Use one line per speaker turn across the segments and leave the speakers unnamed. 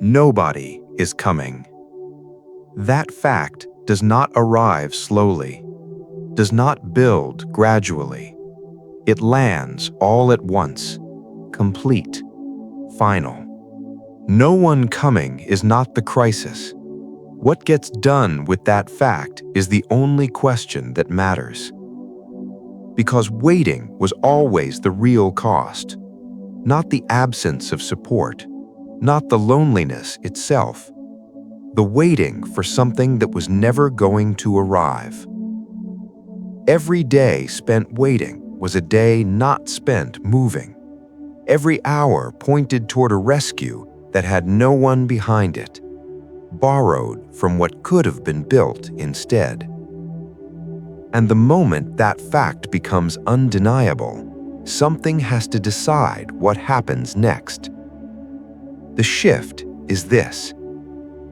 Nobody is coming. That fact does not arrive slowly, does not build gradually. It lands all at once, complete, final. No one coming is not the crisis. What gets done with that fact is the only question that matters. Because waiting was always the real cost, not the absence of support, not the loneliness itself, the waiting for something that was never going to arrive. Every day spent waiting was a day not spent moving. Every hour pointed toward a rescue that had no one behind it, borrowed from what could have been built instead. And the moment that fact becomes undeniable, something has to decide what happens next. The shift is this.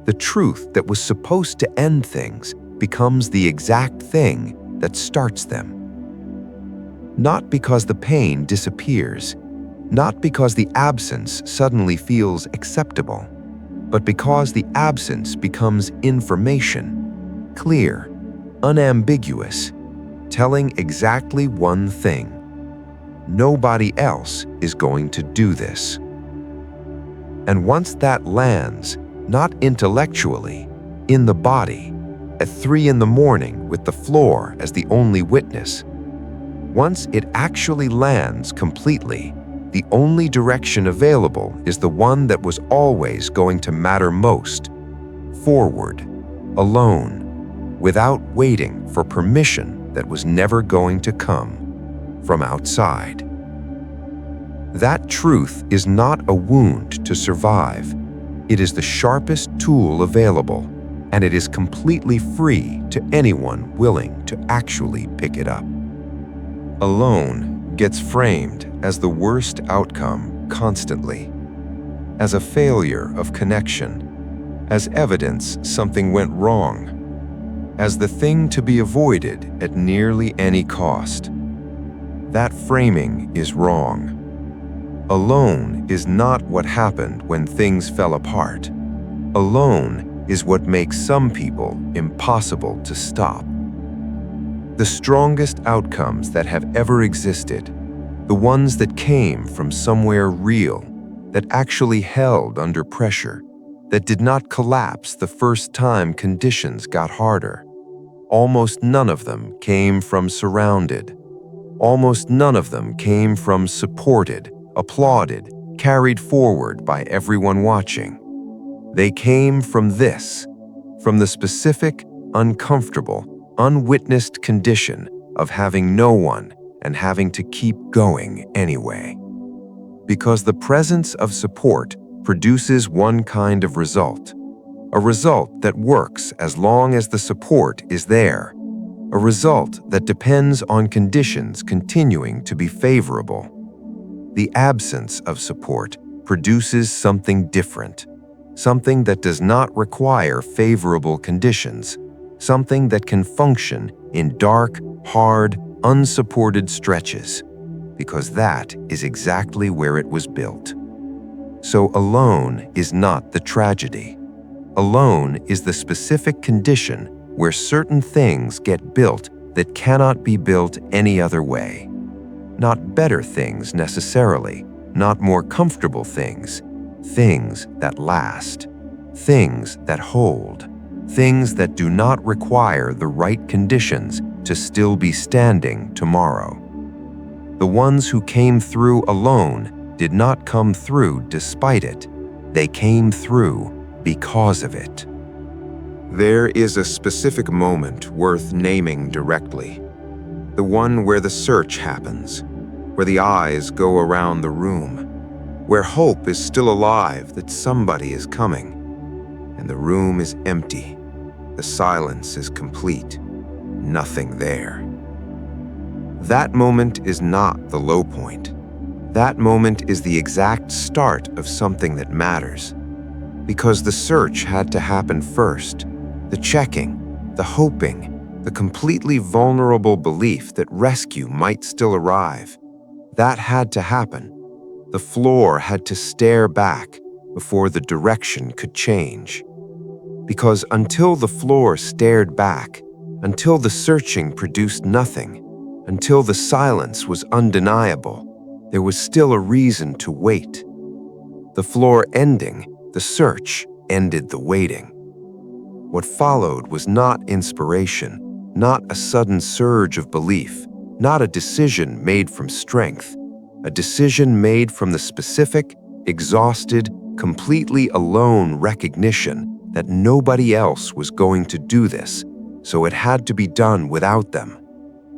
The truth that was supposed to end things becomes the exact thing that starts them. Not because the pain disappears, not because the absence suddenly feels acceptable, but because the absence becomes information, clear, unambiguous, telling exactly one thing. Nobody else is going to do this. And once that lands, not intellectually, in the body, at 3 a.m. with the floor as the only witness, once it actually lands completely, the only direction available is the one that was always going to matter most: forward, alone, without waiting for permission that was never going to come from outside. That truth is not a wound to survive. It is the sharpest tool available, and it is completely free to anyone willing to actually pick it up. Alone gets framed as the worst outcome constantly, as a failure of connection, as evidence something went wrong, as the thing to be avoided at nearly any cost. That framing is wrong. Alone is not what happened when things fell apart. Alone is what makes some people impossible to stop. The strongest outcomes that have ever existed, the ones that came from somewhere real, that actually held under pressure, that did not collapse the first time conditions got harder, almost none of them came from surrounded. Almost none of them came from supported, applauded, carried forward by everyone watching. They came from this, from the specific, uncomfortable, unwitnessed condition of having no one and having to keep going anyway. Because the presence of support produces one kind of result, a result that works as long as the support is there, a result that depends on conditions continuing to be favorable. The absence of support produces something different, something that does not require favorable conditions, something that can function in dark, hard, unsupported stretches, because that is exactly where it was built. So alone is not the tragedy. Alone is the specific condition where certain things get built that cannot be built any other way. Not better things necessarily, not more comfortable things, things that last, things that hold, things that do not require the right conditions to still be standing tomorrow. The ones who came through alone did not come through despite it. They came through because of it. There is a specific moment worth naming directly. The one where the search happens, where the eyes go around the room, where hope is still alive that somebody is coming, and the room is empty. The silence is complete. Nothing there. That moment is not the low point. That moment is the exact start of something that matters. Because the search had to happen first. The checking, the hoping, the completely vulnerable belief that rescue might still arrive. That had to happen. The floor had to stare back, before the direction could change. Because until the floor stared back, until the searching produced nothing, until the silence was undeniable, there was still a reason to wait. The floor ending, the search ended the waiting. What followed was not inspiration, not a sudden surge of belief, not a decision made from strength, a decision made from the specific, exhausted, completely alone recognition that nobody else was going to do this, so it had to be done without them.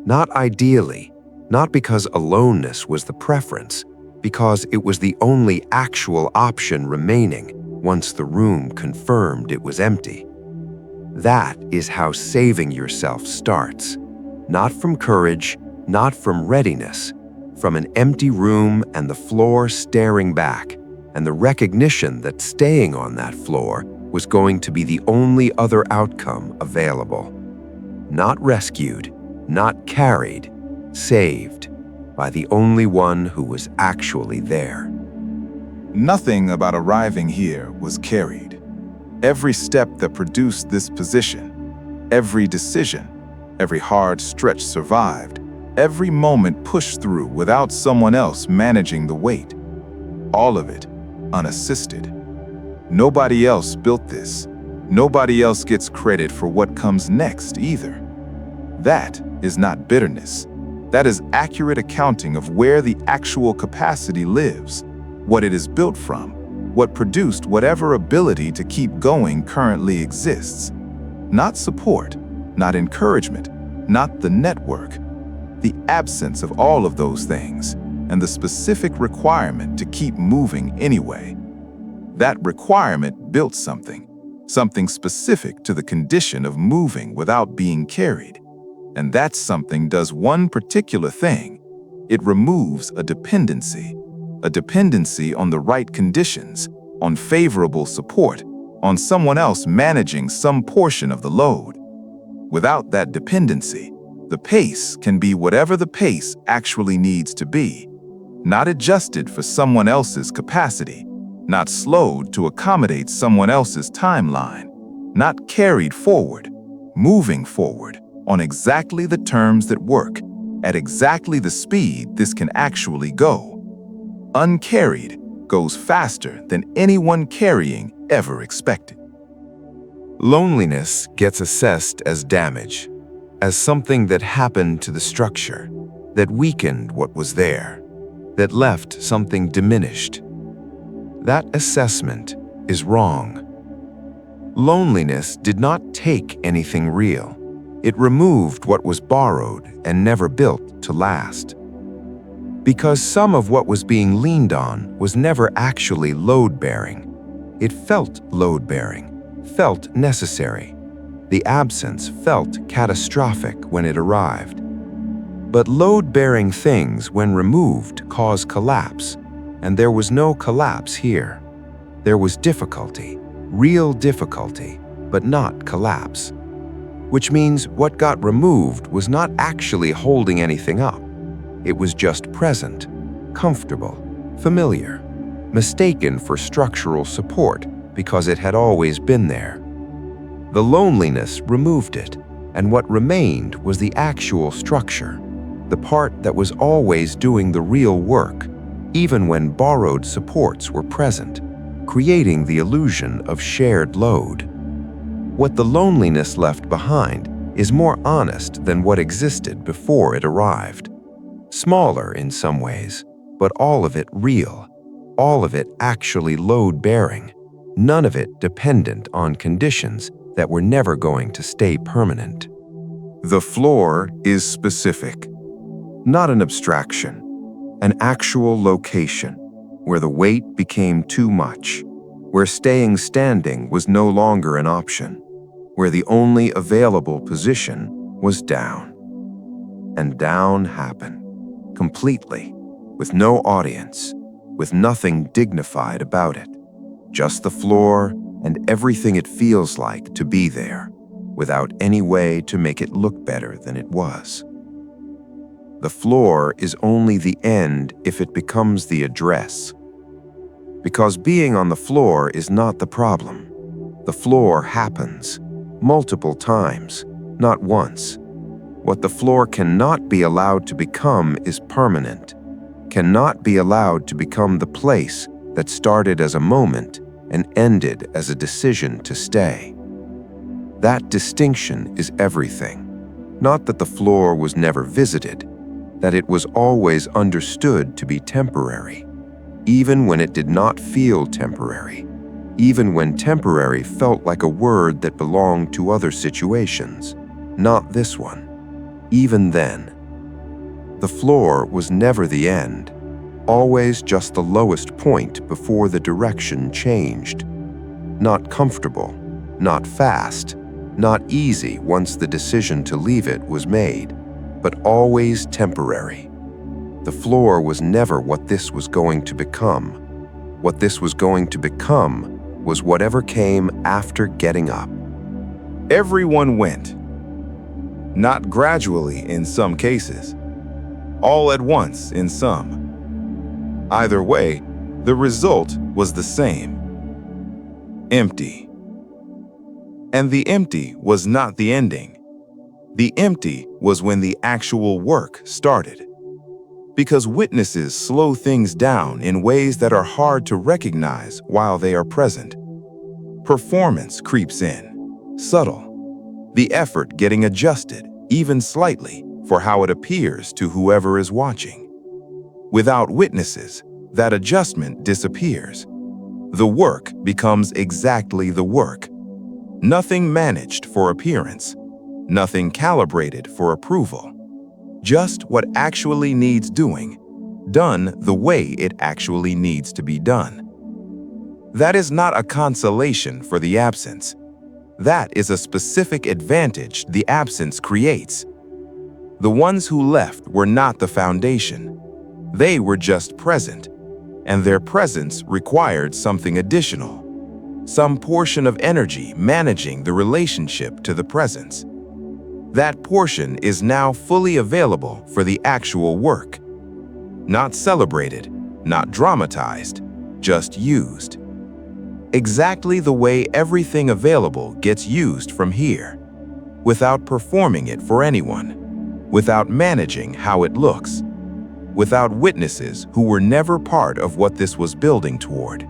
Not ideally, not because aloneness was the preference, because it was the only actual option remaining once the room confirmed it was empty. That is how saving yourself starts. Not from courage, not from readiness, from an empty room and the floor staring back, and the recognition that staying on that floor was going to be the only other outcome available. Not rescued, not carried, saved by the only one who was actually there.
Nothing about arriving here was carried. Every step that produced this position, every decision, every hard stretch survived, every moment pushed through without someone else managing the weight. All of it unassisted. Nobody else built this. Nobody else gets credit for what comes next either. That is not bitterness. That is accurate accounting of where the actual capacity lives, what it is built from, what produced whatever ability to keep going currently exists. Not support, not encouragement, not the network. The absence of all of those things, and the specific requirement to keep moving anyway. That requirement built something specific to the condition of moving without being carried. And that something does one particular thing. It removes a dependency on the right conditions, on favorable support, on someone else managing some portion of the load. Without that dependency, the pace can be whatever the pace actually needs to be, not adjusted for someone else's capacity, not slowed to accommodate someone else's timeline, not carried forward, moving forward on exactly the terms that work, at exactly the speed this can actually go. Uncarried goes faster than anyone carrying ever expected.
Loneliness gets assessed as damage, as something that happened to the structure, that weakened what was there, that left something diminished. That assessment is wrong. Loneliness did not take anything real. It removed what was borrowed and never built to last. Because some of what was being leaned on was never actually load-bearing. It felt load-bearing, felt necessary. The absence felt catastrophic when it arrived. But load-bearing things, when removed, cause collapse, and there was no collapse here. There was difficulty, real difficulty, but not collapse. Which means what got removed was not actually holding anything up. It was just present, comfortable, familiar, mistaken for structural support because it had always been there. The loneliness removed it, and what remained was the actual structure, the part that was always doing the real work, even when borrowed supports were present, creating the illusion of shared load. What the loneliness left behind is more honest than what existed before it arrived. Smaller in some ways, but all of it real, all of it actually load-bearing, none of it dependent on conditions that were never going to stay permanent. The floor is specific, not an abstraction, an actual location where the weight became too much, where staying standing was no longer an option, where the only available position was down. And down happened, completely, with no audience, with nothing dignified about it, just the floor and everything it feels like to be there, without any way to make it look better than it was. The floor is only the end if it becomes the address. Because being on the floor is not the problem. The floor happens multiple times, not once. What the floor cannot be allowed to become is permanent, cannot be allowed to become the place that started as a moment and ended as a decision to stay. That distinction is everything. Not that the floor was never visited, that it was always understood to be temporary, even when it did not feel temporary, even when temporary felt like a word that belonged to other situations, not this one. Even then, the floor was never the end, always just the lowest point before the direction changed. Not comfortable, not fast, not easy once the decision to leave it was made, but always temporary. The floor was never what this was going to become. What this was going to become was whatever came after getting up.
Everyone went. Not gradually in some cases, all at once in some. Either way, the result was the same. Empty. And the empty was not the ending. The empty was when the actual work started. Because witnesses slow things down in ways that are hard to recognize while they are present. Performance creeps in, subtle. The effort getting adjusted, even slightly, for how it appears to whoever is watching. Without witnesses, that adjustment disappears. The work becomes exactly the work. Nothing managed for appearance, nothing calibrated for approval. Just what actually needs doing, done the way it actually needs to be done. That is not a consolation for the absence. That is a specific advantage the absence creates. The ones who left were not the foundation. They were just present, and their presence required something additional, some portion of energy managing the relationship to the presence. That portion is now fully available for the actual work. Not celebrated, not dramatized, just used. Exactly the way everything available gets used from here, without performing it for anyone, without managing how it looks, without witnesses who were never part of what this was building toward.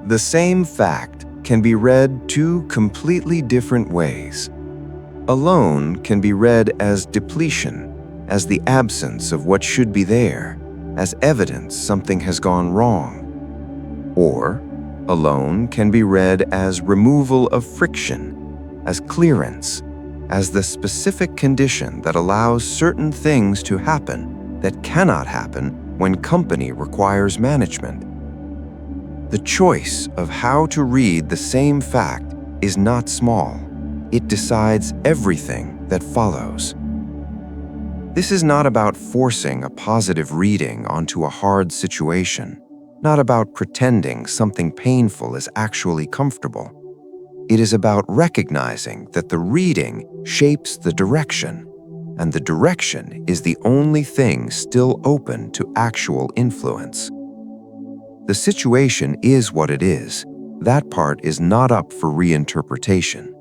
The same fact can be read two completely different ways. Alone can be read as depletion, as the absence of what should be there, as evidence something has gone wrong. Or, alone can be read as removal of friction, as clearance, as the specific condition that allows certain things to happen that cannot happen when company requires management. The choice of how to read the same fact is not small. It decides everything that follows. This is not about forcing a positive reading onto a hard situation, not about pretending something painful is actually comfortable. It is about recognizing that the reading shapes the direction, and the direction is the only thing still open to actual influence. The situation is what it is. That part is not up for reinterpretation.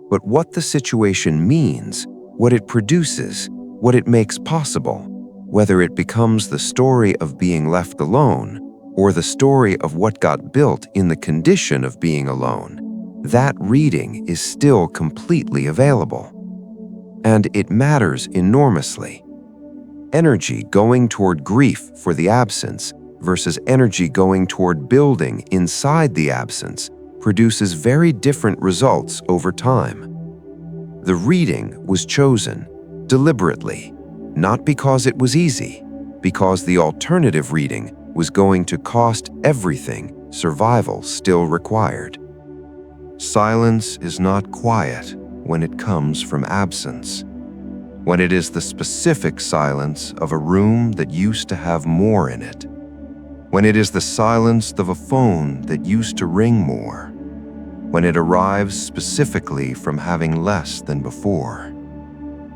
But what the situation means, what it produces, what it makes possible, whether it becomes the story of being left alone or the story of what got built in the condition of being alone, that reading is still completely available. And it matters enormously. Energy going toward grief for the absence versus energy going toward building inside the absence produces very different results over time. The reading was chosen deliberately, not because it was easy, because the alternative reading was going to cost everything survival still required. Silence is not quiet when it comes from absence. When it is the specific silence of a room that used to have more in it. When it is the silence of a phone that used to ring more. When it arrives specifically from having less than before.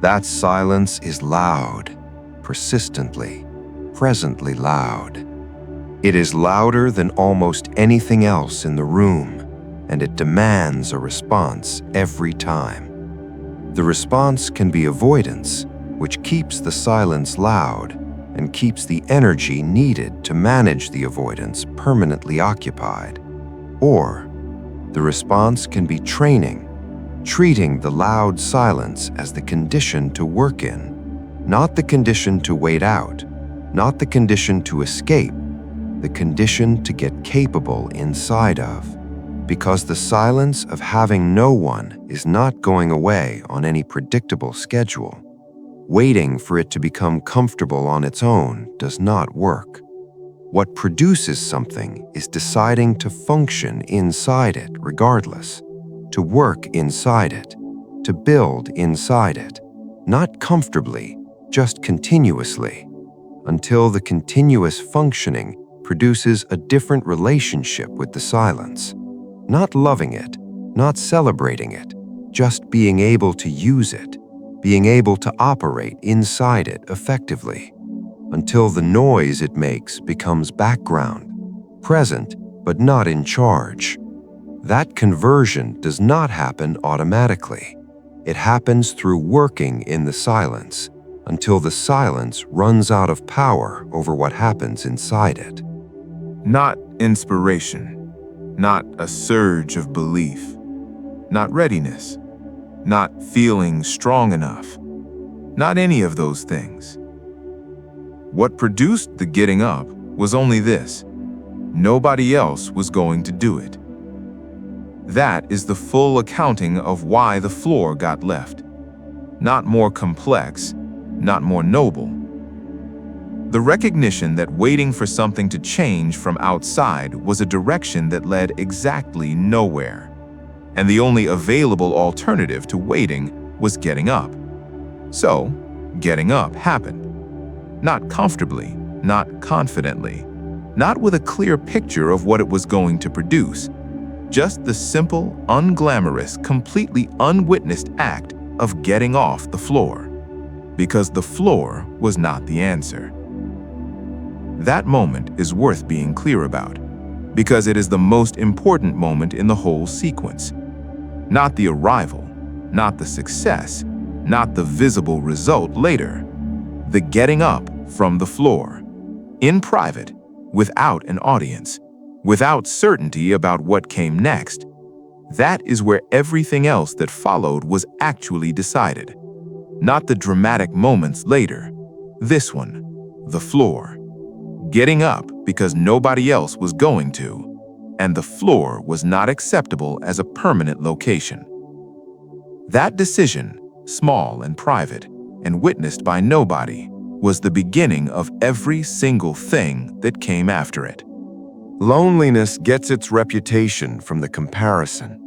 That silence is loud, persistently, presently loud. It is louder than almost anything else in the room, and it demands a response every time. The response can be avoidance, which keeps the silence loud and keeps the energy needed to manage the avoidance permanently occupied. Or, the response can be training, treating the loud silence as the condition to work in, not the condition to wait out, not the condition to escape, the condition to get capable inside of. Because the silence of having no one is not going away on any predictable schedule. Waiting for it to become comfortable on its own does not work. What produces something is deciding to function inside it regardless, to work inside it, to build inside it, not comfortably, just continuously, until the continuous functioning produces a different relationship with the silence. Not loving it, not celebrating it, just being able to use it, being able to operate inside it effectively, until the noise it makes becomes background, present but not in charge. That conversion does not happen automatically. It happens through working in the silence until the silence runs out of power over what happens inside it.
Not inspiration, not a surge of belief, not readiness, not feeling strong enough, not any of those things. What produced the getting up was only this: nobody else was going to do it. That is the full accounting of why the floor got left. Not more complex, not more noble. The recognition that waiting for something to change from outside was a direction that led exactly nowhere. And the only available alternative to waiting was getting up. So, getting up happened. Not comfortably, not confidently, not with a clear picture of what it was going to produce. Just the simple, unglamorous, completely unwitnessed act of getting off the floor. Because the floor was not the answer. That moment is worth being clear about, because it is the most important moment in the whole sequence. Not the arrival, not the success, not the visible result later. The getting up from the floor, in private, without an audience, without certainty about what came next. That is where everything else that followed was actually decided. Not the dramatic moments later. This one, the floor. Getting up because nobody else was going to, and the floor was not acceptable as a permanent location. That decision, small and private, and witnessed by nobody, was the beginning of every single thing that came after it.
Loneliness gets its reputation from the comparison,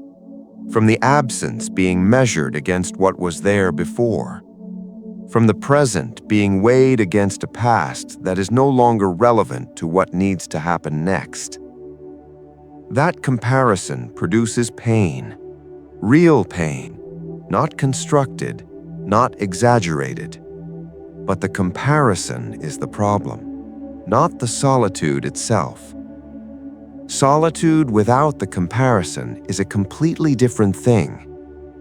from the absence being measured against what was there before, from the present being weighed against a past that is no longer relevant to what needs to happen next. That comparison produces pain, real pain, not constructed, not exaggerated. But the comparison is the problem, not the solitude itself. Solitude without the comparison is a completely different thing.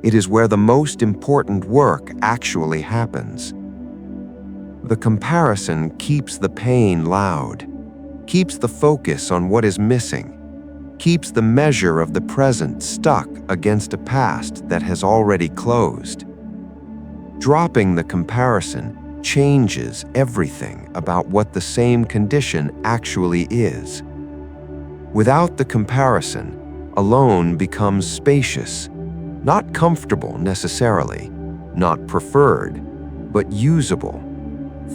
It is where the most important work actually happens. The comparison keeps the pain loud, keeps the focus on what is missing, keeps the measure of the present stuck against a past that has already closed. Dropping the comparison changes everything about what the same condition actually is. Without the comparison, alone becomes spacious, not comfortable necessarily, not preferred, but usable,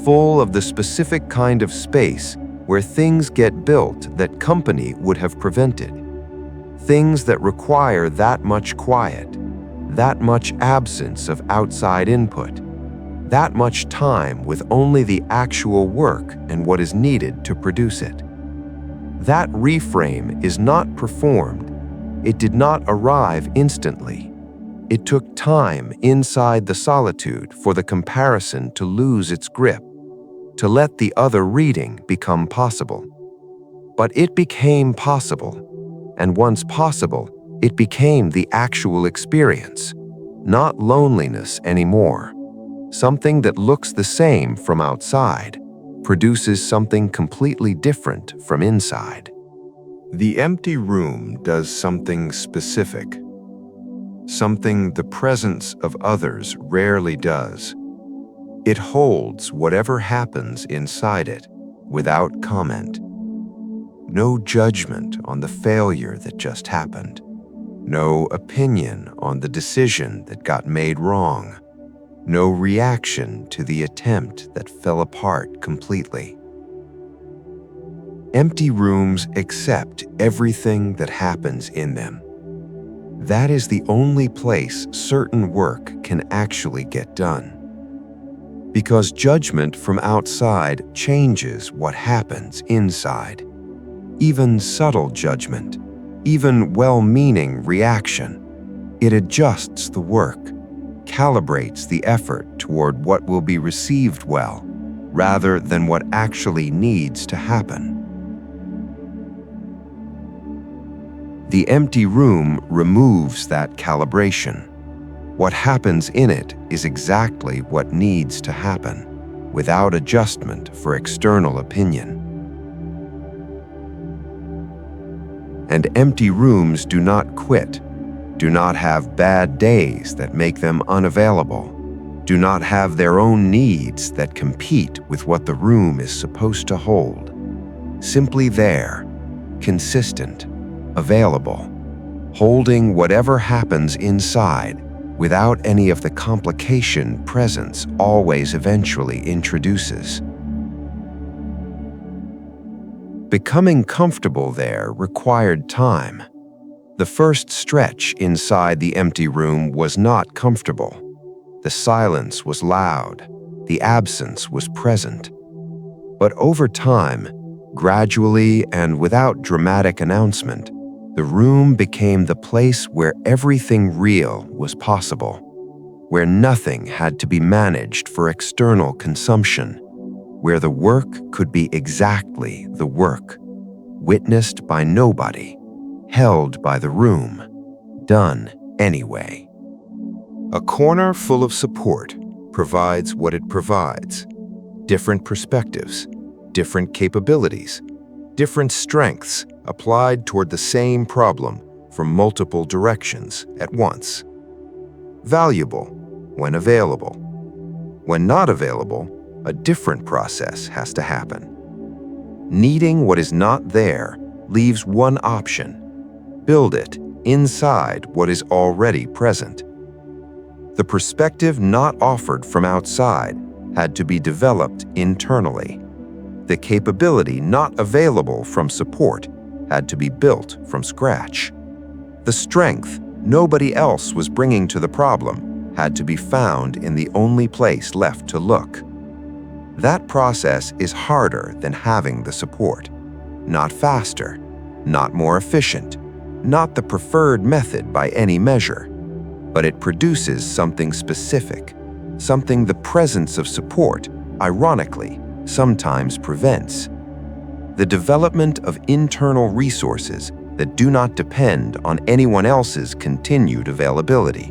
full of the specific kind of space where things get built that company would have prevented, things that require that much quiet, that much absence of outside input, that much time with only the actual work and what is needed to produce it. That reframe is not performed. It did not arrive instantly. It took time inside the solitude for the comparison to lose its grip, to let the other reading become possible.
But it became possible, and once possible, it became the actual experience, not loneliness anymore. Something that looks the same from outside produces something completely different from inside.
The empty room does something specific, something the presence of others rarely does. It holds whatever happens inside it without comment. No judgment on the failure that just happened. No opinion on the decision that got made wrong. No reaction to the attempt that fell apart completely. Empty rooms accept everything that happens in them. That is the only place certain work can actually get done. Because judgment from outside changes what happens inside. Even subtle judgment, even well-meaning reaction, it adjusts the work, calibrates the effort toward what will be received well, rather than what actually needs to happen. The empty room removes that calibration. What happens in it is exactly what needs to happen, without adjustment for external opinion. And empty rooms do not quit, do not have bad days that make them unavailable, do not have their own needs that compete with what the room is supposed to hold. Simply there, consistent, available, holding whatever happens inside without any of the complication presence always eventually introduces. Becoming comfortable there required time. The first stretch inside the empty room was not comfortable. The silence was loud. The absence was present. But over time, gradually and without dramatic announcement, the room became the place where everything real was possible, where nothing had to be managed for external consumption, where the work could be exactly the work, witnessed by nobody, held by the room, done anyway. A corner full of support provides what it provides: different perspectives, different capabilities, different strengths applied toward the same problem from multiple directions at once. Valuable when available. When not available, a different process has to happen. Needing what is not there leaves one option: build it inside what is already present. The perspective not offered from outside had to be developed internally. The capability not available from support had to be built from scratch. The strength nobody else was bringing to the problem had to be found in the only place left to look. That process is harder than having the support. Not faster, not more efficient, not the preferred method by any measure, but it produces something specific, something the presence of support, ironically, sometimes prevents. The development of internal resources that do not depend on anyone else's continued availability.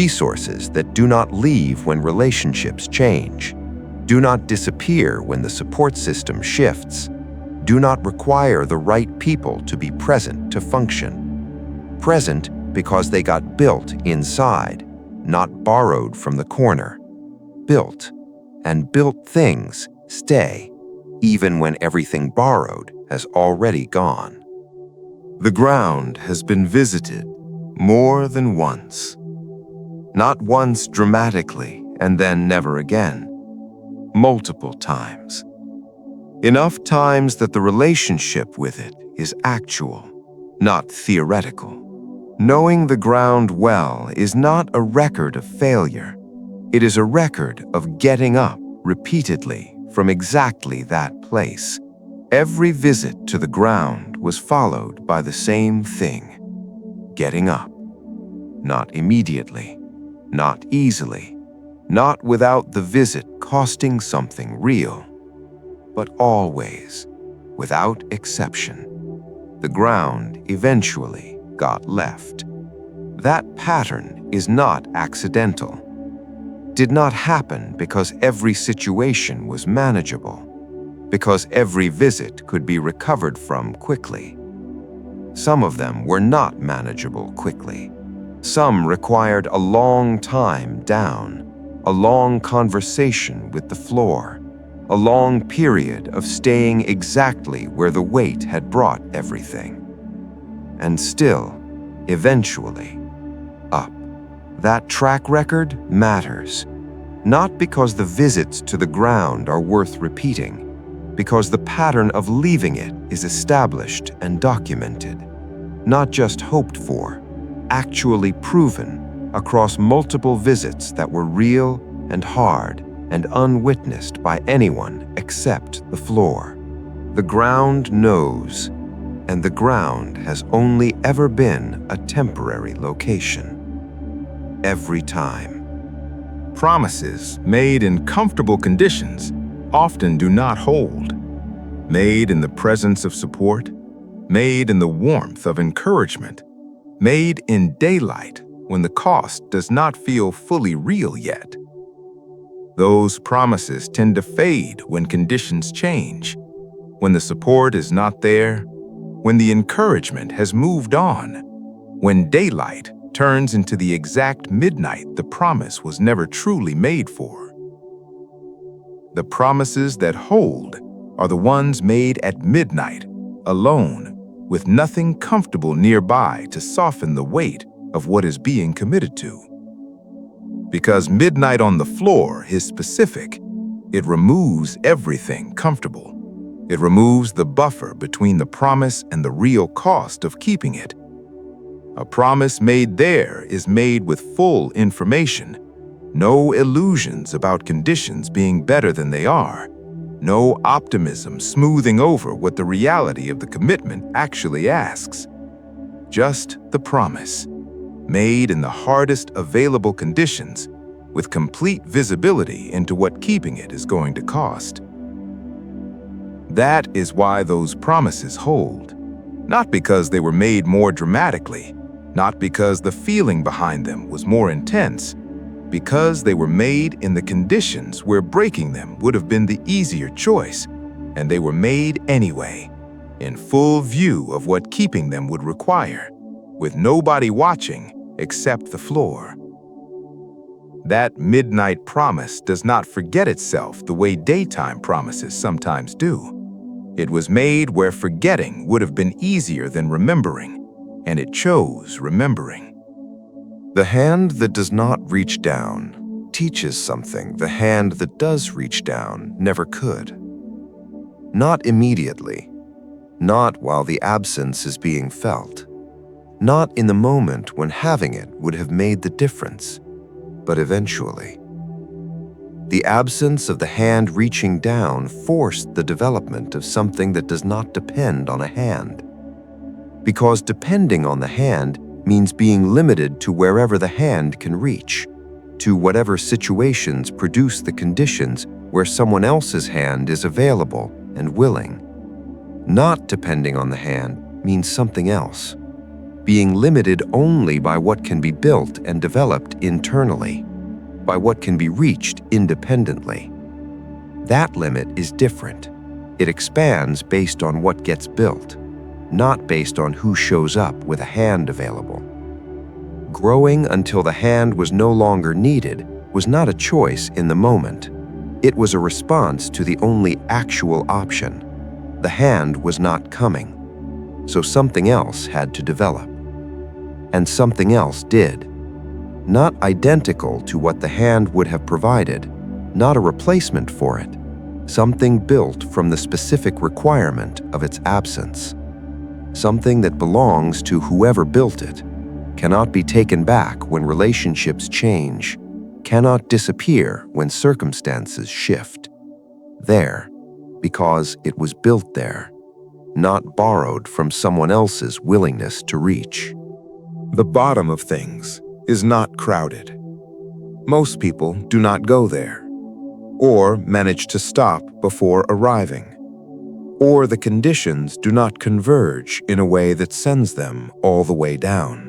Resources that do not leave when relationships change, do not disappear when the support system shifts, do not require the right people to be present to function. Present because they got built inside, not borrowed from the corner. Built, and built things stay, even when everything borrowed has already gone. The ground has been visited more than once. Not once dramatically and then never again. Multiple times. Enough times that the relationship with it is actual, not theoretical. Knowing the ground well is not a record of failure. It is a record of getting up repeatedly from exactly that place. Every visit to the ground was followed by the same thing: getting up. Not immediately, not easily, not without the visit costing something real, but always,
without exception. The ground eventually got left. That pattern is not accidental. Did not happen because every situation was manageable, because every visit could be recovered from quickly. Some of them were not manageable quickly. Some required a long time down, a long conversation with the floor, a long period of staying exactly where the weight had brought everything. And still, eventually, up. That track record matters, not because the visits to the ground are worth repeating, because the pattern of leaving it is established and documented, not just hoped for, actually proven across multiple visits that were real and hard and unwitnessed by anyone except the floor. The ground knows, and the ground has only ever been a temporary location. Every time.
Promises made in comfortable conditions often do not hold. Made in the presence of support, made in the warmth of encouragement, made in daylight when the cost does not feel fully real yet. Those promises tend to fade when conditions change, when the support is not there, when the encouragement has moved on, when daylight turns into the exact midnight the promise was never truly made for. The promises that hold are the ones made at midnight, alone, with nothing comfortable nearby to soften the weight of what is being committed to. Because midnight on the floor is specific, it removes everything comfortable. It removes the buffer between the promise and the real cost of keeping it. A promise made there is made with full information, no illusions about conditions being better than they are, no optimism smoothing over what the reality of the commitment actually asks. Just the promise, made in the hardest available conditions, with complete visibility into what keeping it is going to cost. That is why those promises hold, not because they were made more dramatically, not because the feeling behind them was more intense, because they were made in the conditions where breaking them would have been the easier choice, and they were made anyway, in full view of what keeping them would require, with nobody watching except the floor. That midnight promise does not forget itself the way daytime promises sometimes do. It was made where forgetting would have been easier than remembering, and it chose remembering.
The hand that does not reach down teaches something the hand that does reach down never could. Not immediately, not while the absence is being felt, not in the moment when having it would have made the difference, but eventually. The absence of the hand reaching down forced the development of something that does not depend on a hand. Because depending on the hand means being limited to wherever the hand can reach, to whatever situations produce the conditions where someone else's hand is available and willing. Not depending on the hand means something else, being limited only by what can be built and developed internally, by what can be reached independently. That limit is different. It expands based on what gets built, not based on who shows up with a hand available. Growing until the hand was no longer needed was not a choice in the moment. It was a response to the only actual option. The hand was not coming, so something else had to develop. And something else did. Not identical to what the hand would have provided, not a replacement for it, something built from the specific requirement of its absence. Something that belongs to whoever built it, cannot be taken back when relationships change, cannot disappear when circumstances shift. There, because it was built there, not borrowed from someone else's willingness to reach.
The bottom of things is not crowded. Most people do not go there, or manage to stop before arriving,
or the conditions do not converge in a way that sends them all the way down.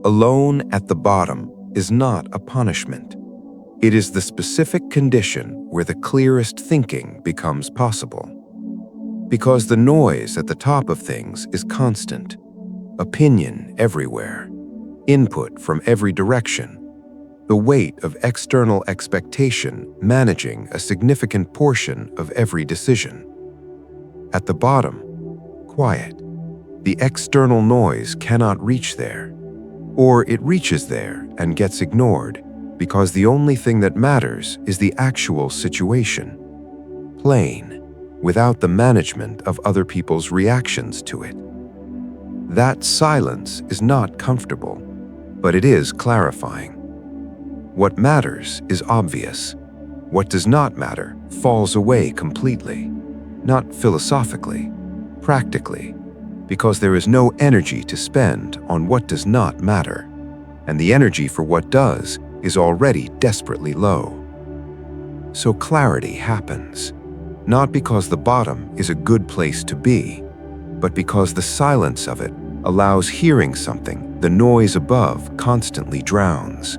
Alone at the bottom is not a punishment. It is the specific condition where the clearest thinking becomes possible. Because the noise at the top of things is constant, opinion everywhere, input from every direction, the weight of external expectation managing a significant portion of every decision. At the bottom, quiet. The external noise cannot reach there, or it reaches there and gets ignored because the only thing that matters is the actual situation, plain, without the management of other people's reactions to it. That silence is not comfortable, but it is clarifying. What matters is obvious. What does not matter falls away completely, not philosophically, practically, because there is no energy to spend on what does not matter, and the energy for what does is already desperately low. So clarity happens, not because the bottom is a good place to be, but because the silence of it allows hearing something the noise above constantly drowns.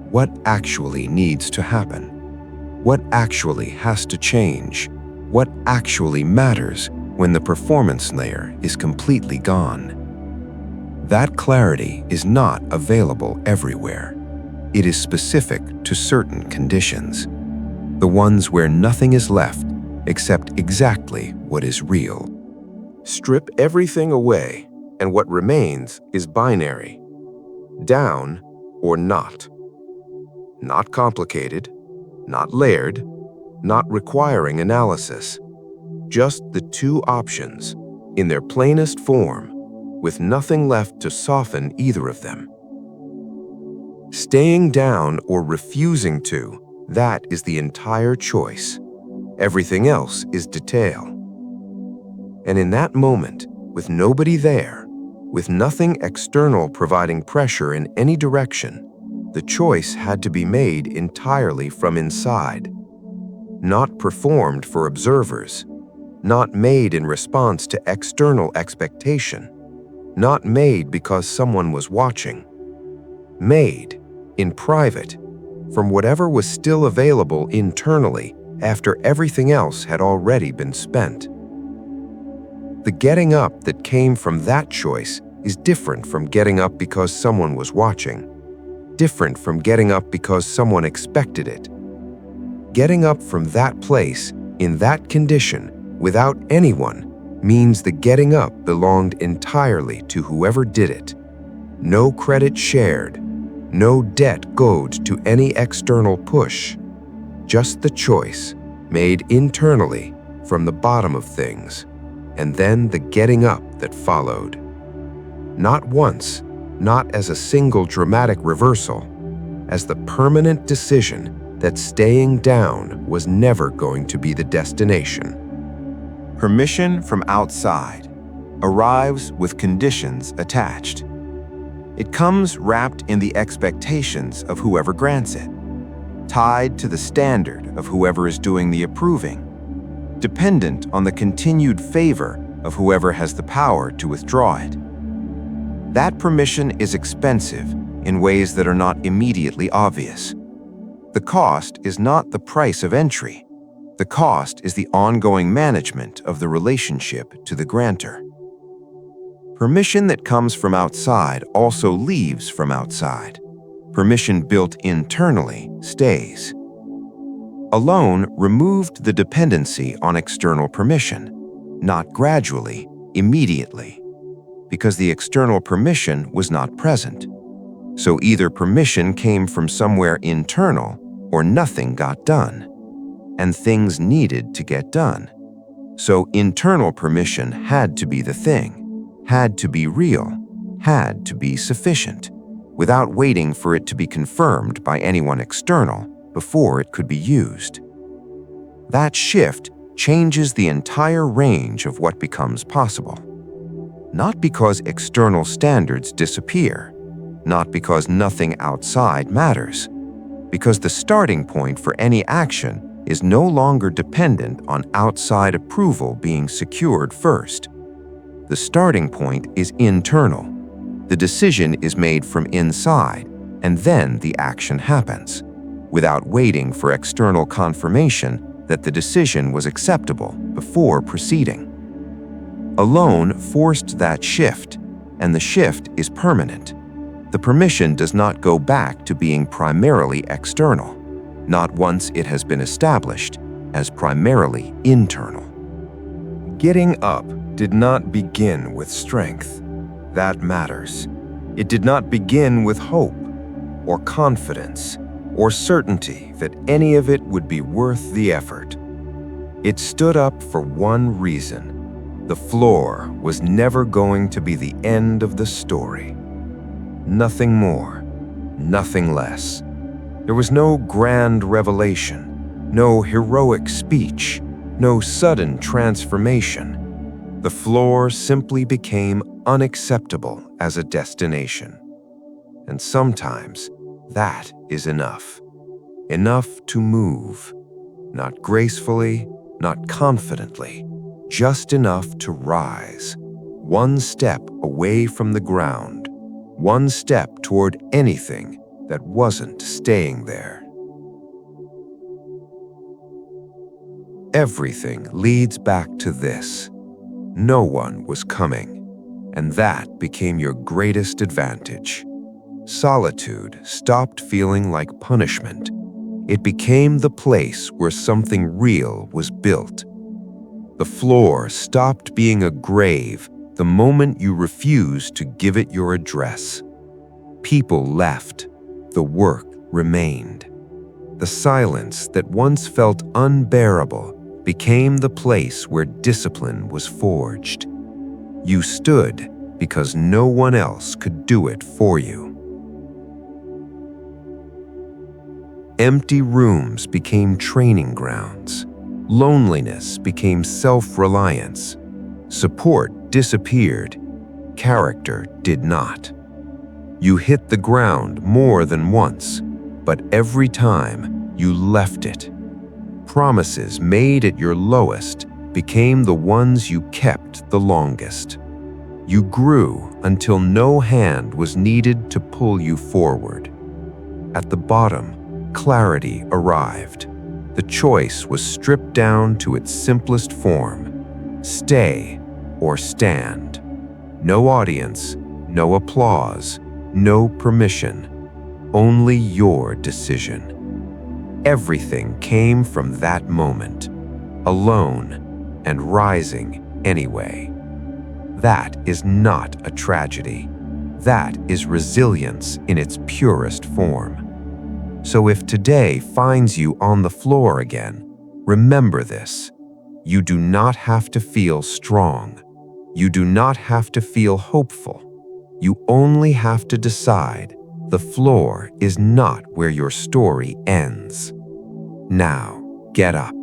What actually needs to happen? What actually has to change? What actually matters when the performance layer is completely gone? That clarity is not available everywhere. It is specific to certain conditions, the ones where nothing is left except exactly what is real. Strip everything away, and what remains is binary, down or not. Not complicated, not layered, not requiring analysis. Just the two options, in their plainest form, with nothing left to soften either of them. Staying down or refusing to, that is the entire choice. Everything else is detail. And in that moment, with nobody there, with nothing external providing pressure in any direction, the choice had to be made entirely from inside. Not performed for observers, not made in response to external expectation, not made because someone was watching. Made, in private, from whatever was still available internally after everything else had already been spent. The getting up that came from that choice is different from getting up because someone was watching, different from getting up because someone expected it. Getting up from that place, in that condition, without anyone, means the getting up belonged entirely to whoever did it. No credit shared, no debt owed to any external push, just the choice made internally from the bottom of things, and then the getting up that followed. Not once, not as a single dramatic reversal, as the permanent decision that staying down was never going to be the destination.
Permission from outside arrives with conditions attached. It comes wrapped in the expectations of whoever grants it, tied to the standard of whoever is doing the approving, dependent on the continued favor of whoever has the power to withdraw it. That permission is expensive in ways that are not immediately obvious. The cost is not the price of entry. The cost is the ongoing management of the relationship to the grantor. Permission that comes from outside also leaves from outside. Permission built internally stays. Alone removed the dependency on external permission, not gradually, immediately, because the external permission was not present. So either permission came from somewhere internal or nothing got done, and things needed to get done. So internal permission had to be the thing, had to be real, had to be sufficient, without waiting for it to be confirmed by anyone external before it could be used. That shift changes the entire range of what becomes possible. Not because external standards disappear, not because nothing outside matters, because the starting point for any action
is no longer dependent on outside approval being secured first. The starting point is internal. The decision is made from inside, and then the action happens, without waiting for external confirmation that the decision was acceptable before proceeding. Alone forced that shift, and the shift is permanent. The permission does not go back to being primarily external, not once it has been established as primarily internal.
Getting up did not begin with strength. That matters. It did not begin with hope, or confidence, or certainty that any of it would be worth the effort. It stood up for one reason. The floor was never going to be the end of the story. Nothing more, nothing less. There was no grand revelation, no heroic speech, no sudden transformation. The floor simply became unacceptable as a destination. And sometimes that is enough. Enough to move, not gracefully, not confidently, just enough to rise, one step away from the ground, one step toward anything that wasn't staying there. Everything leads back to this. No one was coming, and that became your greatest advantage. Solitude stopped feeling like punishment. It became the place where something real was built. The floor stopped being a grave the moment you refused to give it your address. People left. The work remained. The silence that once felt unbearable became the place where discipline was forged. You stood because no one else could do it for you. Empty rooms became training grounds. Loneliness became self-reliance. Support disappeared. Character did not. You hit the ground more than once, but every time you left it. Promises made at your lowest became the ones you kept the longest. You grew until no hand was needed to pull you forward. At the bottom, clarity arrived. The choice was stripped down to its simplest form: stay or stand. No audience, no applause, no permission, only your decision. Everything came from that moment, alone and rising anyway. That is not a tragedy. That is resilience in its purest form. So if today finds you on the floor again, remember this. You do not have to feel strong. You do not have to feel hopeful. You only have to decide the floor is not where your story ends. Now, get up.